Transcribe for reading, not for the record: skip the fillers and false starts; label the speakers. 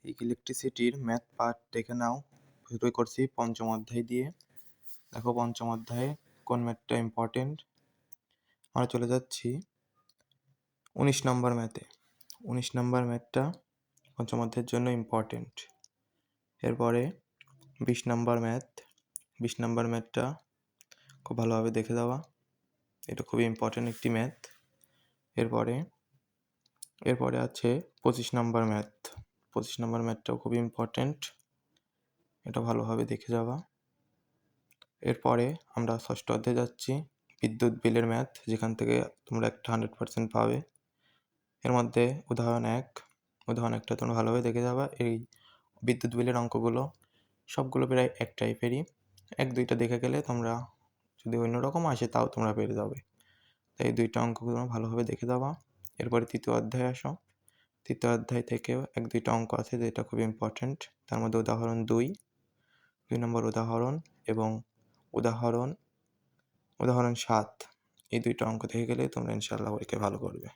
Speaker 1: এই ইলেকট্রিসিটির math part দেখে নাও। শুরু করছি পঞ্চম অধ্যায় দিয়ে। দেখো পঞ্চম অধ্যায়ে কোন ম্যাথটা ইম্পর্টেন্ট। আমরা চলে যাচ্ছি 19 নম্বর ম্যাথে। 19 নম্বর ম্যাথটা পঞ্চম অধ্যায়ের জন্য ইম্পর্টেন্ট। এরপরে 20 নম্বর ম্যাথ। 20 নম্বর ম্যাথটা খুব ভালোভাবে দেখে দেওয়া, এটা খুবই ইম্পর্টেন্ট একটি ম্যাথ। এরপরে আছে 25 নম্বর ম্যাথ। 25 নম্বর ম্যাথটাও খুবই ইম্পর্টেন্ট, এটা ভালোভাবে দেখে যাওয়া। এরপরে আমরা ষষ্ঠ অধ্যায়ে যাচ্ছি, বিদ্যুৎ বিলের ম্যাথ, যেখান থেকে তোমরা একটা 100% পাবে। এর মধ্যে উদাহরণ 1টা তোমরা ভালোভাবে দেখে যাবা। এই বিদ্যুৎ বিলের অঙ্কগুলো সবগুলো প্রায় এক টাইপেরই, 1-2টা দেখে গেলে তোমরা যদি অন্যরকম আসে তাও তোমরা পেরে যাবে। তাই এই 2টা অঙ্কগুলো ভালোভাবে দেখে যাবা। এরপরে তৃতীয় অধ্যায়ে আসো। তৃতীয় অধ্যায় থেকেও 1-2টা অঙ্ক আছে যেটা খুব ইম্পর্টেন্ট। তার মধ্যে উদাহরণ 2 নম্বর উদাহরণ এবং উদাহরণ 7, এই 2টা অঙ্ক দেখে গেলে তোমরা ইনশাআল্লাহ পরীক্ষায় ভালো করবে।